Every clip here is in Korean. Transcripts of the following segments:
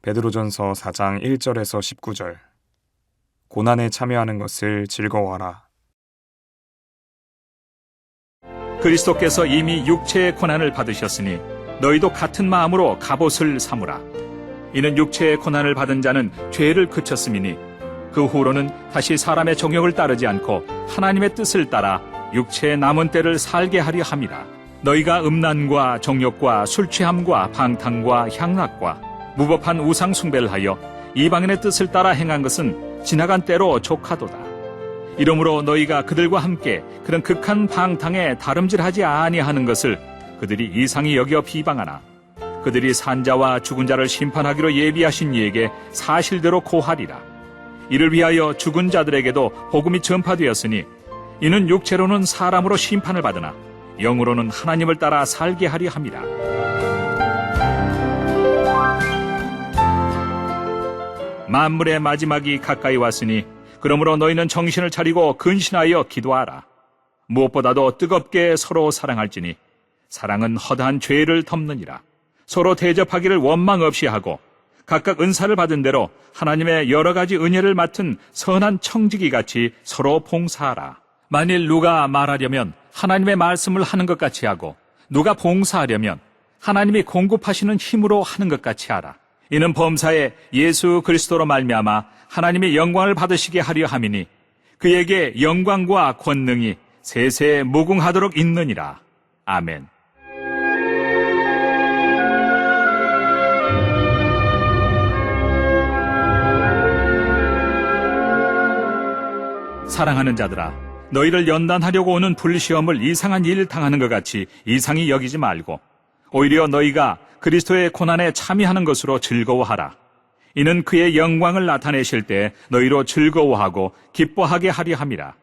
베드로전서 4장 1절에서 19절. 고난에 참여하는 것을 즐거워하라. 그리스도께서 이미 육체의 고난을 받으셨으니 너희도 같은 마음으로 갑옷을 삼으라. 이는 육체의 고난을 받은 자는 죄를 그쳤음이니 그 후로는 다시 사람의 정욕을 따르지 않고 하나님의 뜻을 따라 육체의 남은 때를 살게 하려 함이라. 너희가 음란과 정욕과 술취함과 방탕과 향락과 무법한 우상 숭배를 하여 이방인의 뜻을 따라 행한 것은 지나간 때로 족하도다. 이러므로 너희가 그들과 함께 그런 극한 방탕에 다름질하지 아니하는 것을 그들이 이상히 여겨 비방하나 그들이 산자와 죽은 자를 심판하기로 예비하신 이에게 사실대로 고하리라. 이를 위하여 죽은 자들에게도 복음이 전파되었으니 이는 육체로는 사람으로 심판을 받으나 영으로는 하나님을 따라 살게 하려 함이라. 만물의 마지막이 가까이 왔으니 그러므로 너희는 정신을 차리고 근신하여 기도하라. 무엇보다도 뜨겁게 서로 사랑할지니 사랑은 허다한 죄를 덮느니라. 서로 대접하기를 원망 없이 하고 각각 은사를 받은 대로 하나님의 여러 가지 은혜를 맡은 선한 청지기 같이 서로 봉사하라. 만일 누가 말하려면 하나님의 말씀을 하는 것 같이 하고 누가 봉사하려면 하나님이 공급하시는 힘으로 하는 것 같이 하라. 이는 범사에 예수 그리스도로 말미암아 하나님의 영광을 받으시게 하려 함이니 그에게 영광과 권능이 세세 무궁하도록 있느니라. 아멘. 사랑하는 자들아, 너희를 연단하려고 오는 불시험을 이상한 일 당하는 것 같이 이상히 여기지 말고 오히려 너희가 그리스도의 고난에 참여하는 것으로 즐거워하라. 이는 그의 영광을 나타내실 때 너희로 즐거워하고 기뻐하게 하려 함이라.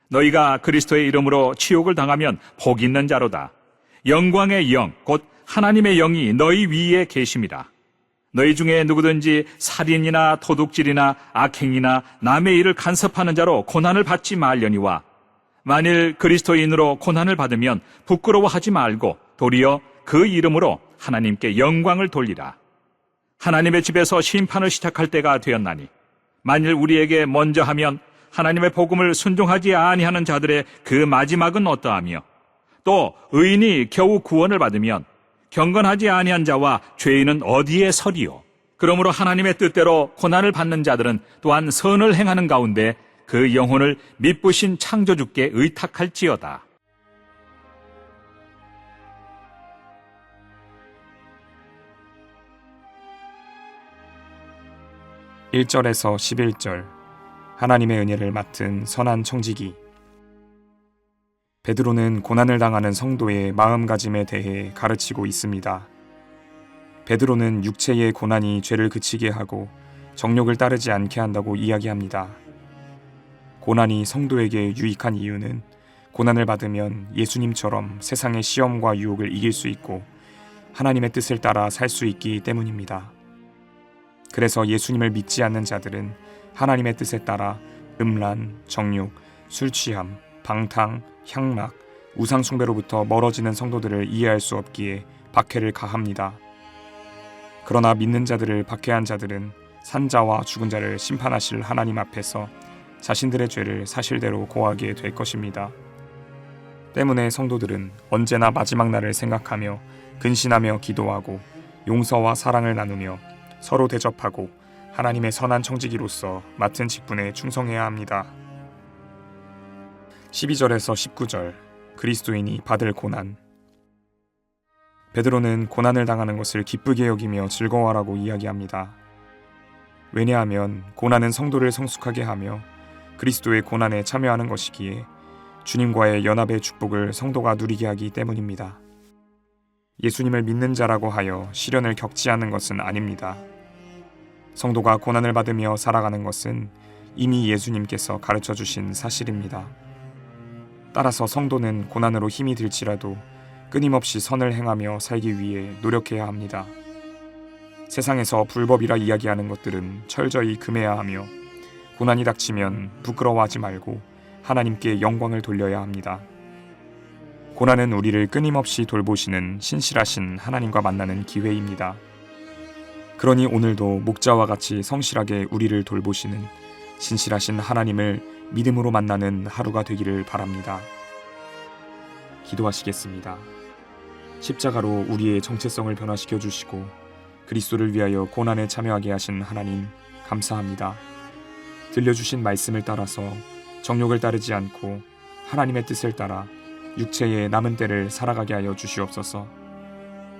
너희가 그리스도의 이름으로 치욕을 당하면 복 있는 자로다. 영광의 영, 곧 하나님의 영이 너희 위에 계심이라. 너희 중에 누구든지 살인이나 도둑질이나 악행이나 남의 일을 간섭하는 자로 고난을 받지 말려니와 만일 그리스도인으로 고난을 받으면 부끄러워하지 말고 도리어 그 이름으로 하나님께 영광을 돌리라. 하나님의 집에서 심판을 시작할 때가 되었나니 만일 우리에게 먼저 하면 하나님의 복음을 순종하지 아니하는 자들의 그 마지막은 어떠하며 또 의인이 겨우 구원을 받으면 경건하지 아니한 자와 죄인은 어디에 서리요. 그러므로 하나님의 뜻대로 고난을 받는 자들은 또한 선을 행하는 가운데 그 영혼을 미쁘신 창조주께 의탁할지어다. 1절에서 11절. 하나님의 은혜를 맡은 선한 청지기. 베드로는 고난을 당하는 성도의 마음가짐에 대해 가르치고 있습니다. 베드로는 육체의 고난이 죄를 그치게 하고 정욕을 따르지 않게 한다고 이야기합니다. 고난이 성도에게 유익한 이유는 고난을 받으면 예수님처럼 세상의 시험과 유혹을 이길 수 있고 하나님의 뜻을 따라 살 수 있기 때문입니다. 그래서 예수님을 믿지 않는 자들은 하나님의 뜻에 따라 음란, 정욕, 술취함, 방탕, 향락, 우상숭배로부터 멀어지는 성도들을 이해할 수 없기에 박해를 가합니다. 그러나 믿는 자들을 박해한 자들은 산자와 죽은 자를 심판하실 하나님 앞에서 자신들의 죄를 사실대로 고하게 될 것입니다. 때문에 성도들은 언제나 마지막 날을 생각하며 근신하며 기도하고 용서와 사랑을 나누며 서로 대접하고 하나님의 선한 청지기로서 맡은 직분에 충성해야 합니다. 12절에서 19절. 그리스도인이 받을 고난. 베드로는 고난을 당하는 것을 기쁘게 여기며 즐거워하라고 이야기합니다. 왜냐하면 고난은 성도를 성숙하게 하며 그리스도의 고난에 참여하는 것이기에 주님과의 연합의 축복을 성도가 누리게 하기 때문입니다. 예수님을 믿는 자라고 하여 시련을 겪지 않는 것은 아닙니다. 성도가 고난을 받으며 살아가는 것은 이미 예수님께서 가르쳐 주신 사실입니다. 따라서 성도는 고난으로 힘이 들지라도 끊임없이 선을 행하며 살기 위해 노력해야 합니다. 세상에서 불법이라 이야기하는 것들은 철저히 금해야 하며 고난이 닥치면 부끄러워하지 말고 하나님께 영광을 돌려야 합니다. 고난은 우리를 끊임없이 돌보시는 신실하신 하나님과 만나는 기회입니다. 그러니 오늘도 목자와 같이 성실하게 우리를 돌보시는 신실하신 하나님을 믿음으로 만나는 하루가 되기를 바랍니다. 기도하시겠습니다. 십자가로 우리의 정체성을 변화시켜 주시고 그리스도를 위하여 고난에 참여하게 하신 하나님 감사합니다. 들려주신 말씀을 따라서 정욕을 따르지 않고 하나님의 뜻을 따라 육체의 남은 때를 살아가게 하여 주시옵소서.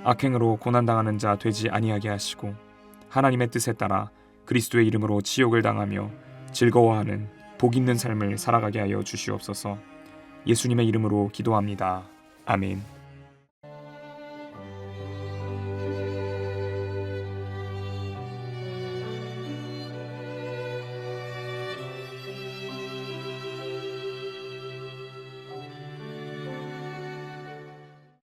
악행으로 고난당하는 자 되지 아니하게 하시고 하나님의 뜻에 따라 그리스도의 이름으로 지옥을 당하며 즐거워하는 복 있는 삶을 살아가게 하여 주시옵소서. 예수님의 이름으로 기도합니다. 아멘.